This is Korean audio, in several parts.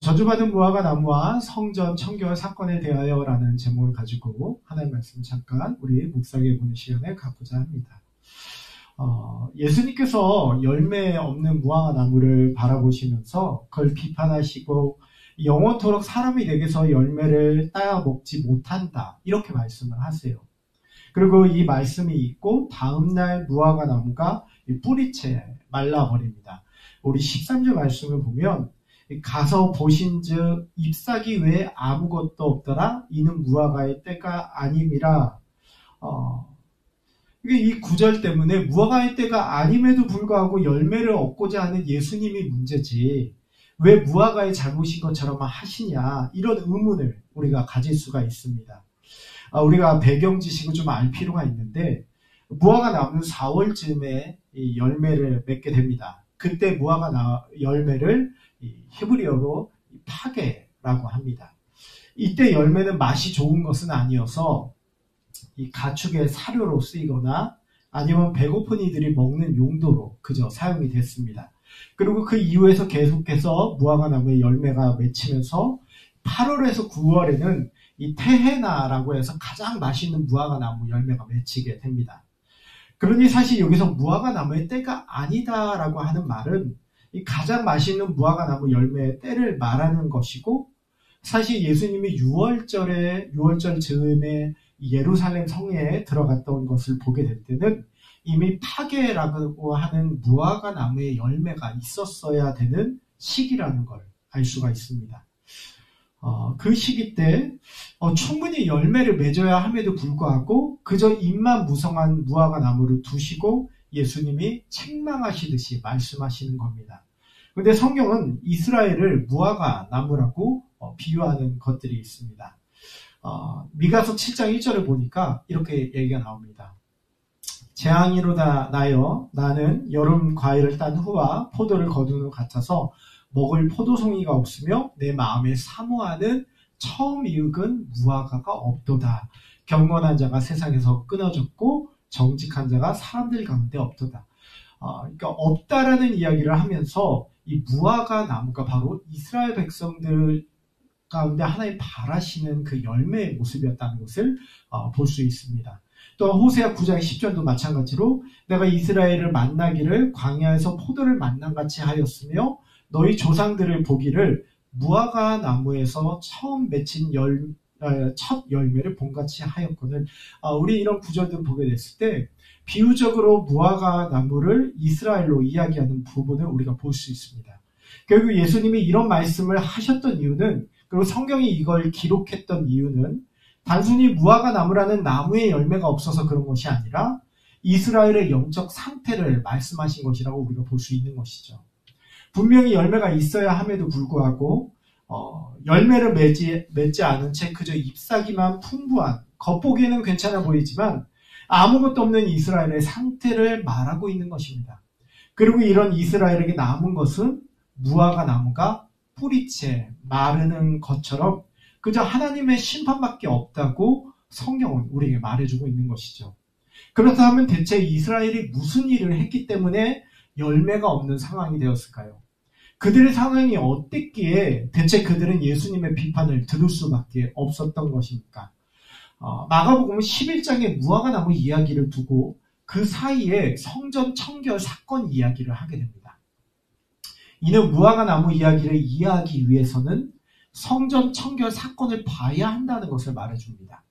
저주받은 무화과 나무와 성전 청결 사건에 대하여라는 제목을 가지고 하나님의 말씀 잠깐 우리 묵상해 보는 시간을 갖고자 합니다. 예수님께서 열매 없는 무화과 나무를 바라보시면서 그걸 비판하시고 영원토록 사람이 내게서 열매를 따야 먹지 못한다 이렇게 말씀을 하세요. 그리고 이 말씀이 있고 다음날 무화과 나무가 뿌리채 말라버립니다. 우리 13절 말씀을 보면 가서 보신즉 잎사귀 외에 아무것도 없더라 이는 무화과의 때가 아님이라. 이 구절 때문에 무화과의 때가 아님에도 불구하고 열매를 얻고자 하는 예수님이 문제지 왜 무화과의 잘못인 것처럼 하시냐 이런 의문을 우리가 가질 수가 있습니다. 우리가 배경 지식을 좀 알 필요가 있는데 무화과 나무는 4월쯤에 열매를 맺게 됩니다. 그때 무화과 열매를 히브리어로 파게라고 합니다. 이때 열매는 맛이 좋은 것은 아니어서 이 가축의 사료로 쓰이거나 아니면 배고픈 이들이 먹는 용도로 그저 사용이 됐습니다. 그리고 그 이후에서 계속해서 무화과 나무의 열매가 맺히면서 8월에서 9월에는 이 테헤나라고 해서 가장 맛있는 무화과 나무 열매가 맺히게 됩니다. 그러니 사실 여기서 무화과 나무의 때가 아니다라고 하는 말은 이 가장 맛있는 무화과 나무 열매의 때를 말하는 것이고 사실 예수님이 6월절 즈음에 예루살렘 성에 들어갔던 것을 보게 될 때는 이미 파게라고 하는 무화과 나무의 열매가 있었어야 되는 시기라는 걸 알 수가 있습니다. 그 시기 때 충분히 열매를 맺어야 함에도 불구하고 그저 잎만 무성한 무화과 나무를 두시고 예수님이 책망하시듯이 말씀하시는 겁니다. 그런데 성경은 이스라엘을 무화과 나무라고 비유하는 것들이 있습니다. 미가서 7장 1절을 보니까 이렇게 얘기가 나옵니다. 재앙이로다 나여 나는 여름 과일을 딴 후와 포도를 거둔 것 같아서 먹을 포도송이가 없으며 내 마음에 사모하는 처음 이윽은 무화과가 없도다. 경건한 자가 세상에서 끊어졌고 정직한 자가 사람들 가운데 없도다. 그러니까 없다라는 이야기를 하면서 이 무화과 나무가 바로 이스라엘 백성들 가운데 하나님 바라시는 그 열매의 모습이었다는 것을 볼 수 있습니다. 또 호세아 9장 10절도 마찬가지로 내가 이스라엘을 만나기를 광야에서 포도를 만난같이 하였으며 너희 조상들을 보기를 무화과 나무에서 처음 맺힌 첫 열매를 본같이 하였거든. 우리 이런 구절들을 보게 됐을 때 비유적으로 무화과 나무를 이스라엘로 이야기하는 부분을 우리가 볼 수 있습니다. 결국 예수님이 이런 말씀을 하셨던 이유는 그리고 성경이 이걸 기록했던 이유는 단순히 무화과 나무라는 나무의 열매가 없어서 그런 것이 아니라 이스라엘의 영적 상태를 말씀하신 것이라고 우리가 볼 수 있는 것이죠. 분명히 열매가 있어야 함에도 불구하고 열매를 맺지 않은 채 그저 잎사귀만 풍부한 겉보기에는 괜찮아 보이지만 아무것도 없는 이스라엘의 상태를 말하고 있는 것입니다. 그리고 이런 이스라엘에게 남은 것은 무화과 나무가 뿌리채 마르는 것처럼 그저 하나님의 심판밖에 없다고 성경은 우리에게 말해주고 있는 것이죠. 그렇다면 대체 이스라엘이 무슨 일을 했기 때문에 열매가 없는 상황이 되었을까요? 그들의 상황이 어땠기에 대체 그들은 예수님의 비판을 들을 수밖에 없었던 것입니까? 마가복음 11장의 무화과 나무 이야기를 두고 그 사이에 성전 청결 사건 이야기를 하게 됩니다. 이는 무화과 나무 이야기를 이해하기 위해서는 성전 청결 사건을 봐야 한다는 것을 말해줍니다.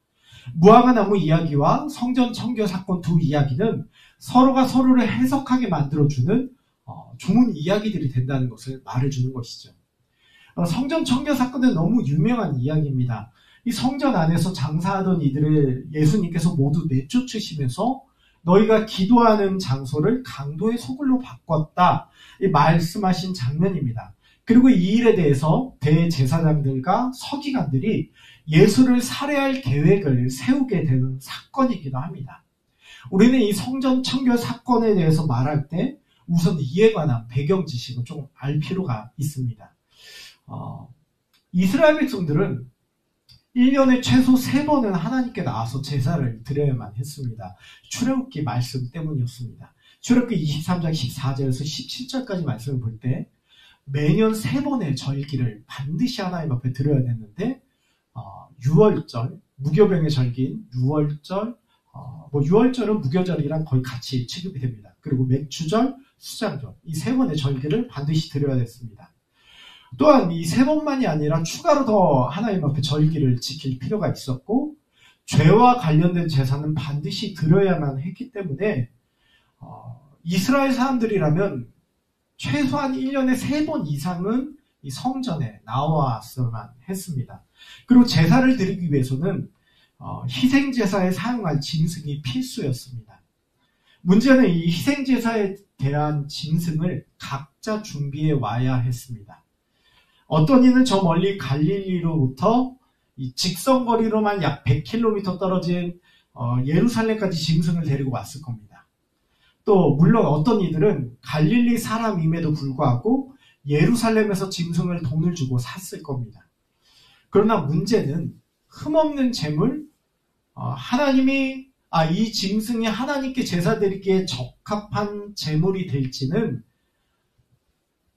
무화과 나무 이야기와 성전 청결 사건 두 이야기는 서로가 서로를 해석하게 만들어주는 좋은 이야기들이 된다는 것을 말해주는 것이죠. 성전 청결 사건은 너무 유명한 이야기입니다. 이 성전 안에서 장사하던 이들을 예수님께서 모두 내쫓으시면서 너희가 기도하는 장소를 강도의 소굴로 바꿨다 이 말씀하신 장면입니다. 그리고 이 일에 대해서 대제사장들과 서기관들이 예수를 살해할 계획을 세우게 되는 사건이기도 합니다. 우리는 이 성전 청결 사건에 대해서 말할 때 우선 이에 관한 배경 지식을 좀 알 필요가 있습니다. 이스라엘 백성들은 1년에 최소 3번은 하나님께 나와서 제사를 드려야만 했습니다. 출애굽기 말씀 때문이었습니다. 출애굽기 23장 14절에서 17절까지 말씀을 볼 때 매년 3번의 절기를 반드시 하나님 앞에 드려야 되는데 6월절, 무교병의 절기인 6월절, 6월절은 무교절이랑 거의 같이 취급이 됩니다. 그리고 맥주절, 수장절, 이 3번의 절기를 반드시 드려야 됐습니다. 또한 이 3번만이 아니라 추가로 더 하나님 앞에 절기를 지킬 필요가 있었고, 죄와 관련된 제사는 반드시 드려야만 했기 때문에 이스라엘 사람들이라면 최소한 1년에 3번 이상은 이 성전에 나와야만 했습니다. 그리고 제사를 드리기 위해서는 희생제사에 사용할 짐승이 필수였습니다. 문제는 이 희생제사에 대한 짐승을 각자 준비해 와야 했습니다. 어떤 이는 저 멀리 갈릴리로부터 이 직선거리로만 약 100km 떨어진 예루살렘까지 짐승을 데리고 왔을 겁니다. 또 물론 어떤 이들은 갈릴리 사람임에도 불구하고 예루살렘에서 짐승을 돈을 주고 샀을 겁니다. 그러나 문제는 흠없는 제물, 하나님이 이 짐승이 하나님께 제사 드리기에 적합한 제물이 될지는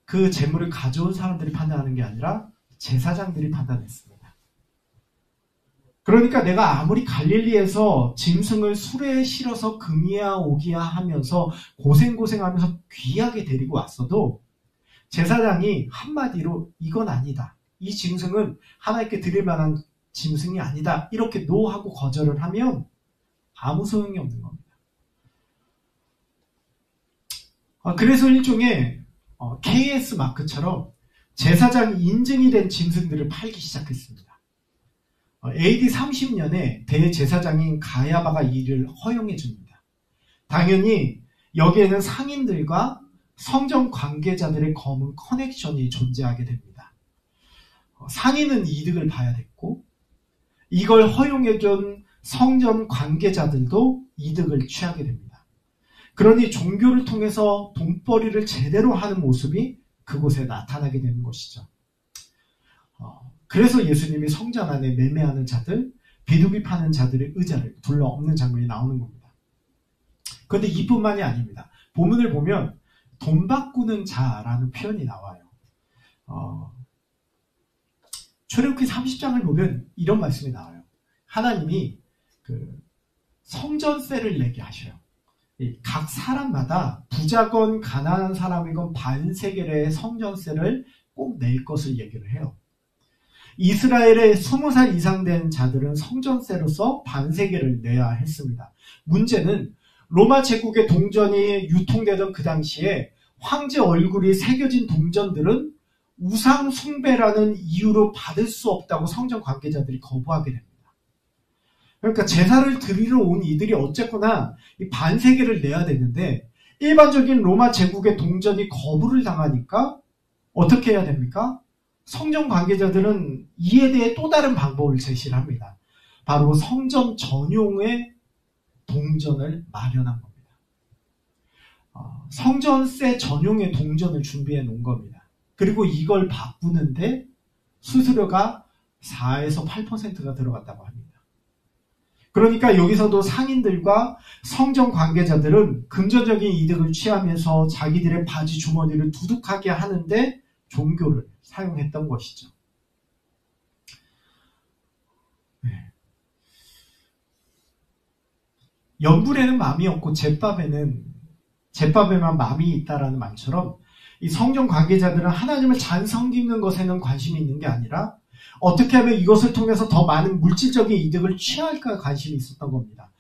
그 제물을 가져온 사람들이 판단하는 게 아니라 제사장들이 판단했습니다. 그러니까 내가 아무리 갈릴리에서 짐승을 수레에 실어서 금이야 오기야 하면서 고생하면서 귀하게 데리고 왔어도 제사장이 한마디로 이건 아니다. 이 짐승은 하나님께 드릴 만한 짐승이 아니다. 이렇게 노하고 거절을 하면 아무 소용이 없는 겁니다. 그래서 일종의 KS 마크처럼 제사장 인증이 된 짐승들을 팔기 시작했습니다. AD 30년에 대제사장인 가야바가 이를 허용해 줍니다. 당연히 여기에는 상인들과 성전 관계자들의 검은 커넥션이 존재하게 됩니다. 상인은 이득을 봐야 됐고 이걸 허용해준 성전 관계자들도 이득을 취하게 됩니다. 그러니 종교를 통해서 돈벌이를 제대로 하는 모습이 그곳에 나타나게 되는 것이죠. 그래서 예수님이 성전 안에 매매하는 자들, 비둘기 파는 자들의 의자를 둘러엎는 장면이 나오는 겁니다. 그런데 이뿐만이 아닙니다. 본문을 보면 돈 바꾸는 자라는 표현이 나와요. 출애굽기 30장을 보면 이런 말씀이 나와요. 하나님이 성전세를 내게 하셔요. 각 사람마다 부자건 가난한 사람이건 반세겔의 성전세를 꼭 낼 것을 얘기를 해요. 이스라엘의 20살 이상 된 자들은 성전세로서 반세겔을 내야 했습니다. 문제는 로마 제국의 동전이 유통되던 그 당시에 황제 얼굴이 새겨진 동전들은 우상 숭배라는 이유로 받을 수 없다고 성전 관계자들이 거부하게 됩니다. 그러니까 제사를 드리러 온 이들이 어쨌거나 이 반세겔을 내야 되는데 일반적인 로마 제국의 동전이 거부를 당하니까 어떻게 해야 됩니까? 성전 관계자들은 이에 대해 또 다른 방법을 제시를 합니다. 바로 성전 전용의 동전을 마련한 겁니다. 성전세 전용의 동전을 준비해 놓은 겁니다. 그리고 이걸 바꾸는데 수수료가 4에서 8%가 들어갔다고 합니다. 그러니까 여기서도 상인들과 성전 관계자들은 금전적인 이득을 취하면서 자기들의 바지 주머니를 두둑하게 하는데 종교를 사용했던 것이죠. 연불에는 마음이 없고 제밥에만 마음이 있다라는 말처럼 이 성전 관계자들은 하나님을 잘 섬기는 것에는 관심이 있는 게 아니라 어떻게 하면 이것을 통해서 더 많은 물질적인 이득을 취할까 관심이 있었던 겁니다.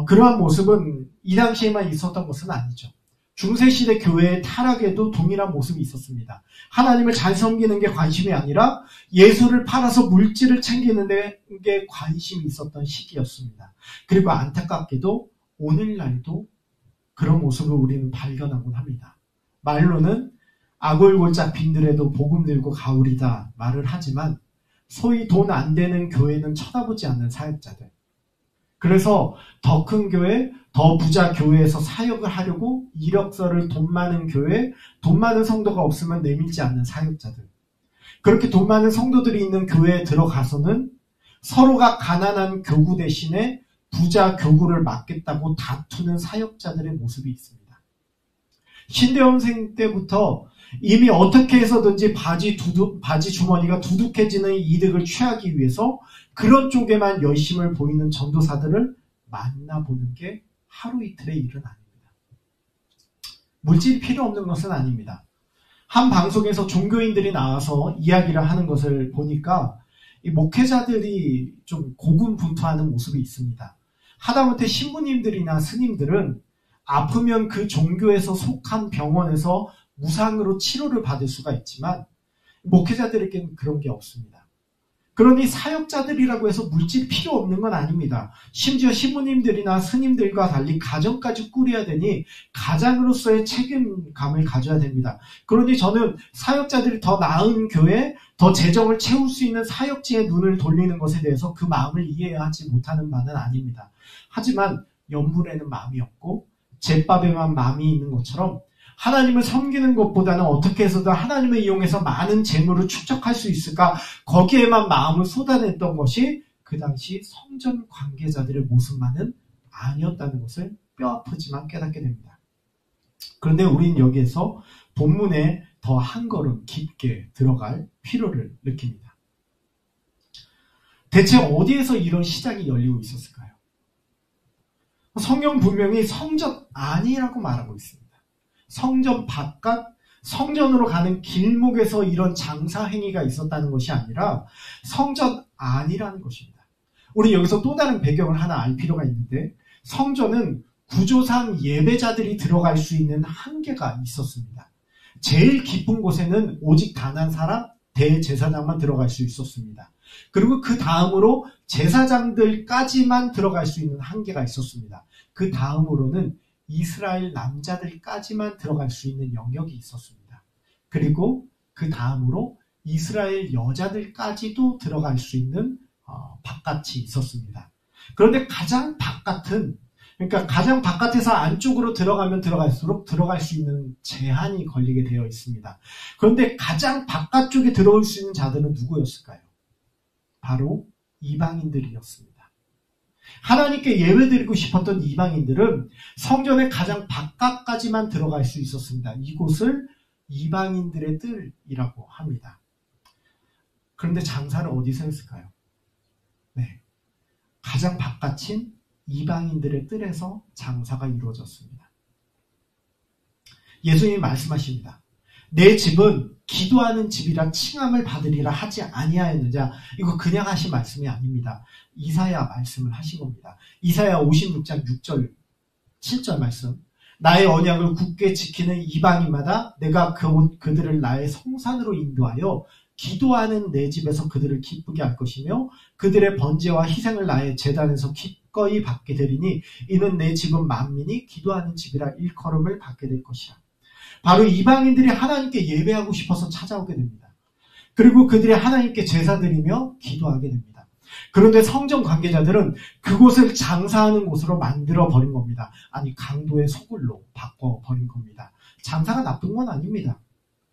그러한 모습은 이 당시에만 있었던 것은 아니죠. 중세시대 교회의 타락에도 동일한 모습이 있었습니다. 하나님을 잘 섬기는 게 관심이 아니라 예수를 팔아서 물질을 챙기는 데 관심이 있었던 시기였습니다. 그리고 안타깝게도 오늘날도 그런 모습을 우리는 발견하곤 합니다. 말로는 아골골짝 빈들에도 복음 들고 가오리다 말을 하지만 소위 돈 안 되는 교회는 쳐다보지 않는 사역자들. 그래서 더 큰 교회, 더 부자 교회에서 사역을 하려고 이력서를 돈 많은 교회, 돈 많은 성도가 없으면 내밀지 않는 사역자들. 그렇게 돈 많은 성도들이 있는 교회에 들어가서는 서로가 가난한 교구 대신에 부자 교구를 맡겠다고 다투는 사역자들의 모습이 있습니다. 신대원생 때부터 이미 어떻게 해서든지 바지 주머니가 두둑해지는 이득을 취하기 위해서 그런 쪽에만 열심을 보이는 전도사들을 만나보는 게 하루 이틀의 일은 아닙니다. 물질이 필요 없는 것은 아닙니다. 한 방송에서 종교인들이 나와서 이야기를 하는 것을 보니까 이 목회자들이 좀 고군분투하는 모습이 있습니다. 하다못해 신부님들이나 스님들은 아프면 그 종교에서 속한 병원에서 무상으로 치료를 받을 수가 있지만 목회자들에게는 그런 게 없습니다. 그러니 사역자들이라고 해서 물질이 필요 없는 건 아닙니다. 심지어 신부님들이나 스님들과 달리 가정까지 꾸려야 되니 가장으로서의 책임감을 가져야 됩니다. 그러니 저는 사역자들이 더 나은 교회, 더 재정을 채울 수 있는 사역지에 눈을 돌리는 것에 대해서 그 마음을 이해하지 못하는 바는 아닙니다. 하지만 연불에는 마음이 없고 제밥에만 마음이 있는 것처럼 하나님을 섬기는 것보다는 어떻게 해서든 하나님을 이용해서 많은 재물을 축적할 수 있을까 거기에만 마음을 쏟아냈던 것이 그 당시 성전 관계자들의 모습만은 아니었다는 것을 뼈아프지만 깨닫게 됩니다. 그런데 우린 여기에서 본문에 더 한 걸음 깊게 들어갈 필요를 느낍니다. 대체 어디에서 이런 시작이 열리고 있었을까요? 성경 분명히 성전 안이라고 말하고 있습니다. 성전 바깥, 성전으로 가는 길목에서 이런 장사 행위가 있었다는 것이 아니라 성전 안이라는 것입니다. 우리 여기서 또 다른 배경을 하나 알 필요가 있는데 성전은 구조상 예배자들이 들어갈 수 있는 한계가 있었습니다. 제일 깊은 곳에는 오직 단 한 사람, 대제사장만 들어갈 수 있었습니다. 그리고 그 다음으로 제사장들까지만 들어갈 수 있는 한계가 있었습니다. 그 다음으로는 이스라엘 남자들까지만 들어갈 수 있는 영역이 있었습니다. 그리고 그 다음으로 이스라엘 여자들까지도 들어갈 수 있는 바깥이 있었습니다. 그런데 가장 바깥은, 그러니까 가장 바깥에서 안쪽으로 들어가면 들어갈수록 들어갈 수 있는 제한이 걸리게 되어 있습니다. 그런데 가장 바깥쪽에 들어올 수 있는 자들은 누구였을까요? 바로 이방인들이었습니다. 하나님께 예배드리고 싶었던 이방인들은 성전의 가장 바깥까지만 들어갈 수 있었습니다. 이곳을 이방인들의 뜰이라고 합니다. 그런데 장사를 어디서 했을까요? 네, 가장 바깥인 이방인들의 뜰에서 장사가 이루어졌습니다. 예수님이 말씀하십니다. 내 집은 기도하는 집이라 칭함을 받으리라 하지 아니하였느냐. 이거 그냥 하신 말씀이 아닙니다. 이사야 말씀을 하신 겁니다. 이사야 56장 6절 7절 말씀. 나의 언약을 굳게 지키는 이방인마다 내가 그들을 나의 성산으로 인도하여 기도하는 내 집에서 그들을 기쁘게 할 것이며 그들의 번제와 희생을 나의 제단에서 기꺼이 받게 되리니 이는 내 집은 만민이 기도하는 집이라 일컬음을 받게 될 것이라. 바로 이방인들이 하나님께 예배하고 싶어서 찾아오게 됩니다. 그리고 그들이 하나님께 제사드리며 기도하게 됩니다. 그런데 성전 관계자들은 그곳을 장사하는 곳으로 만들어버린 겁니다. 아니, 강도의 소굴로 바꿔버린 겁니다. 장사가 나쁜 건 아닙니다.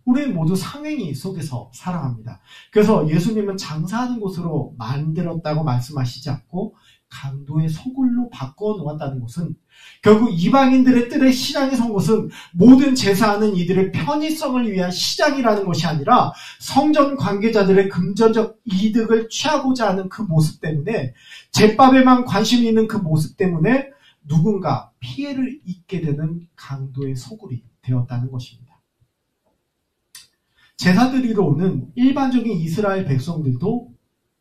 우리는 모두 상행위 속에서 살아갑니다. 그래서 예수님은 장사하는 곳으로 만들었다고 말씀하시지 않고 강도의 소굴로 바꿔놓았다는 것은 결국 이방인들의 뜰에 시장이 선 것은 모든 제사하는 이들의 편의성을 위한 시장이라는 것이 아니라 성전 관계자들의 금전적 이득을 취하고자 하는 그 모습 때문에 제밥에만 관심이 있는 그 모습 때문에 누군가 피해를 입게 되는 강도의 소굴이 되었다는 것입니다. 제사드리러 오는 일반적인 이스라엘 백성들도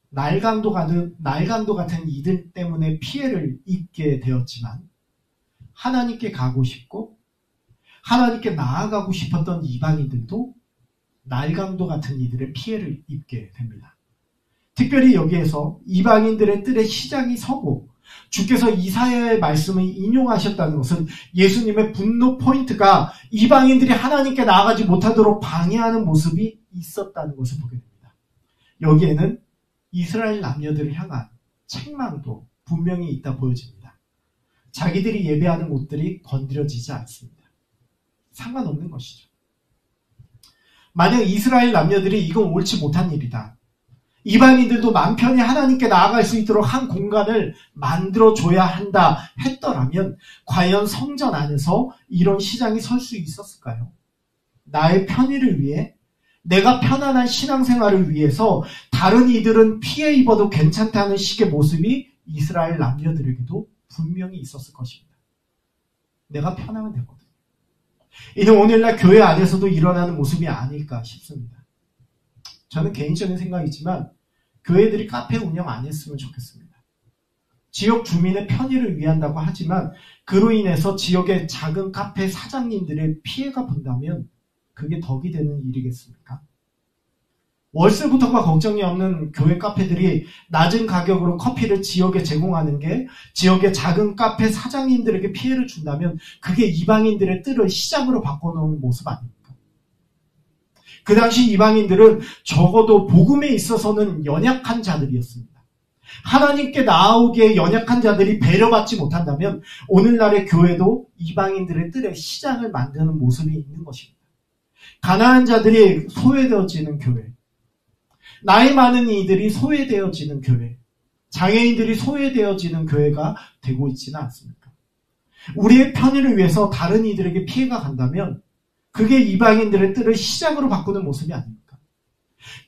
날강도 같은 이들 때문에 피해를 입게 되었지만 하나님께 가고 싶고 하나님께 나아가고 싶었던 이방인들도 날강도 같은 이들의 피해를 입게 됩니다. 특별히 여기에서 이방인들의 뜰에 시장이 서고 주께서 이사야의 말씀을 인용하셨다는 것은 예수님의 분노 포인트가 이방인들이 하나님께 나아가지 못하도록 방해하는 모습이 있었다는 것을 보게 됩니다. 여기에는 이스라엘 남녀들을 향한 책망도 분명히 있다 보여집니다. 자기들이 예배하는 곳들이 건드려지지 않습니다. 상관없는 것이죠. 만약 이스라엘 남녀들이 이건 옳지 못한 일이다. 이방인들도 맘 편히 하나님께 나아갈 수 있도록 한 공간을 만들어줘야 한다 했더라면 과연 성전 안에서 이런 시장이 설 수 있었을까요? 나의 편의를 위해, 내가 편안한 신앙생활을 위해서 다른 이들은 피해 입어도 괜찮다는 식의 모습이 이스라엘 남녀들에게도 분명히 있었을 것입니다. 내가 편하면 되거든. 이는 오늘날 교회 안에서도 일어나는 모습이 아닐까 싶습니다. 저는 개인적인 생각이지만 교회들이 카페 운영 안 했으면 좋겠습니다. 지역 주민의 편의를 위한다고 하지만 그로 인해서 지역의 작은 카페 사장님들의 피해가 본다면 그게 덕이 되는 일이겠습니까? 월세부터가 걱정이 없는 교회 카페들이 낮은 가격으로 커피를 지역에 제공하는 게 지역의 작은 카페 사장님들에게 피해를 준다면 그게 이방인들의 뜰을 시장으로 바꿔놓은 모습 아닙니까? 그 당시 이방인들은 적어도 복음에 있어서는 연약한 자들이었습니다. 하나님께 나아오기에 연약한 자들이 배려받지 못한다면 오늘날의 교회도 이방인들의 뜰에 시장을 만드는 모습이 있는 것입니다. 가난한 자들이 소외되어지는 교회, 나이 많은 이들이 소외되어지는 교회, 장애인들이 소외되어지는 교회가 되고 있지는 않습니까? 우리의 편의를 위해서 다른 이들에게 피해가 간다면 그게 이방인들의 뜰을 시장으로 바꾸는 모습이 아닙니까?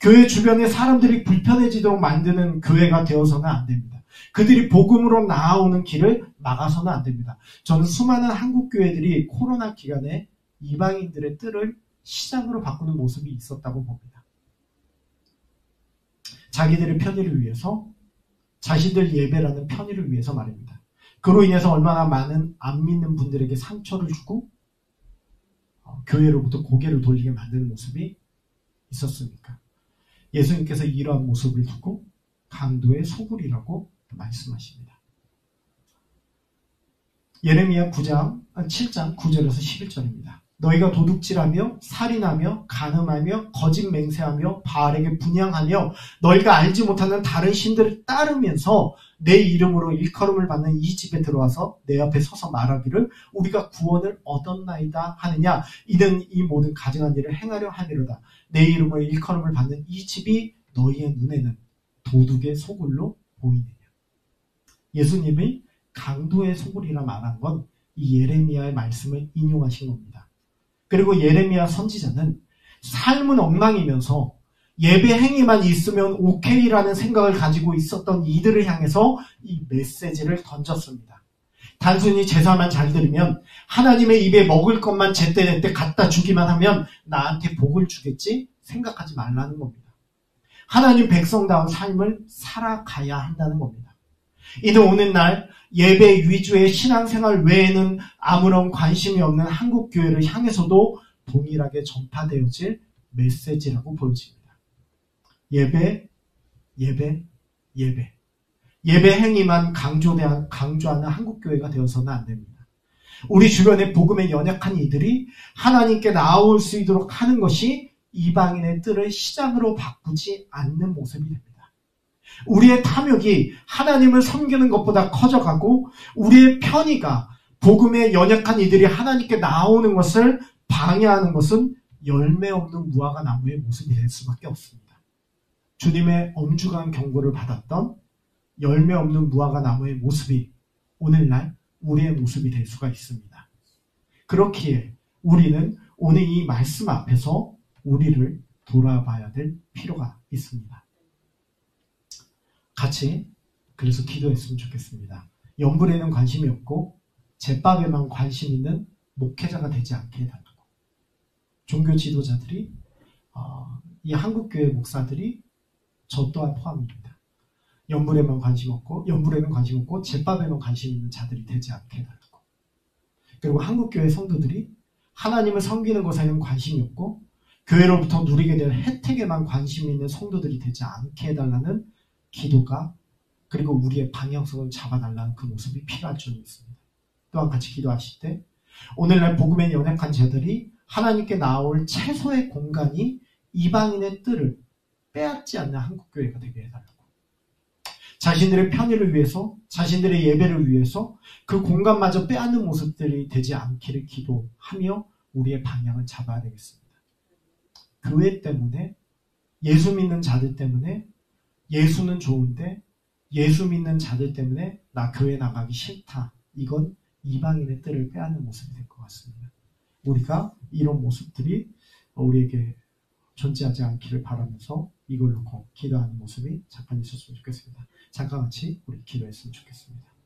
교회 주변에 사람들이 불편해지도록 만드는 교회가 되어서는 안 됩니다. 그들이 복음으로 나아오는 길을 막아서는 안 됩니다. 저는 수많은 한국 교회들이 코로나 기간에 이방인들의 뜰을 시장으로 바꾸는 모습이 있었다고 봅니다. 자기들의 편의를 위해서, 자신들 예배라는 편의를 위해서 말입니다. 그로 인해서 얼마나 많은 안 믿는 분들에게 상처를 주고 교회로부터 고개를 돌리게 만드는 모습이 있었습니까? 예수님께서 이러한 모습을 두고 강도의 소굴이라고 말씀하십니다. 예레미야 7장 9절에서 11절입니다. 너희가 도둑질하며 살인하며 간음하며 거짓 맹세하며 바알에게 분향하며 너희가 알지 못하는 다른 신들을 따르면서 내 이름으로 일컬음을 받는 이 집에 들어와서 내 앞에 서서 말하기를 우리가 구원을 얻었나이다 하느냐. 이는 이 모든 가증한 일을 행하려 함이로다. 내 이름으로 일컬음을 받는 이 집이 너희의 눈에는 도둑의 소굴로 보이느냐. 예수님이 강도의 소굴이라 말한 건 이 예레미야의 말씀을 인용하신 겁니다. 그리고 예레미야 선지자는 삶은 엉망이면서 예배 행위만 있으면 오케이라는 생각을 가지고 있었던 이들을 향해서 이 메시지를 던졌습니다. 단순히 제사만 잘 들으면 하나님의 입에 먹을 것만 제때제때 갖다 주기만 하면 나한테 복을 주겠지 생각하지 말라는 겁니다. 하나님 백성다운 삶을 살아가야 한다는 겁니다. 이는 오늘날 예배 위주의 신앙생활 외에는 아무런 관심이 없는 한국교회를 향해서도 동일하게 전파되어질 메시지라고 보여집니다. 예배, 예배, 예배. 예배 행위만 강조하는 한국교회가 되어서는 안 됩니다. 우리 주변의 복음에 연약한 이들이 하나님께 나아올 수 있도록 하는 것이 이방인의 뜰을 시장으로 바꾸지 않는 모습이 됩니다. 우리의 탐욕이 하나님을 섬기는 것보다 커져가고 우리의 편의가 복음에 연약한 이들이 하나님께 나아오는 것을 방해하는 것은 열매 없는 무화과 나무의 모습이 될 수밖에 없습니다. 주님의 엄중한 경고를 받았던 열매 없는 무화과 나무의 모습이 오늘날 우리의 모습이 될 수가 있습니다. 그렇기에 우리는 오늘 이 말씀 앞에서 우리를 돌아봐야 될 필요가 있습니다. 같이 그래서 기도했으면 좋겠습니다. 연불에는 관심이 없고 제밥에만 관심 있는 목회자가 되지 않게 해달라고. 종교 지도자들이 이 한국교회 목사들이 저 또한 포함입니다. 연불에는 관심 없고 제밥에만 관심 있는 자들이 되지 않게 해달라고. 그리고 한국교회 성도들이 하나님을 섬기는 것에는 관심이 없고 교회로부터 누리게 될 혜택에만 관심 있는 성도들이 되지 않게 해달라는 기도가, 그리고 우리의 방향성을 잡아달라는 그 모습이 필요할 줄 믿습니다. 또한 같이 기도하실 때 오늘날 복음에 연약한 자들이 하나님께 나아올 최소의 공간이 이방인의 뜰을 빼앗지 않는 한국교회가 되게 해달라고. 자신들의 편의를 위해서, 자신들의 예배를 위해서 그 공간마저 빼앗는 모습들이 되지 않기를 기도하며 우리의 방향을 잡아야 되겠습니다. 교회 때문에, 예수 믿는 자들 때문에, 예수는 좋은데 예수 믿는 자들 때문에 나 교회 나가기 싫다. 이건 이방인의 뜰을 빼앗는 모습이 될 것 같습니다. 우리가 이런 모습들이 우리에게 존재하지 않기를 바라면서 이걸 놓고 기도하는 모습이 잠깐 있었으면 좋겠습니다. 잠깐 같이 우리 기도했으면 좋겠습니다.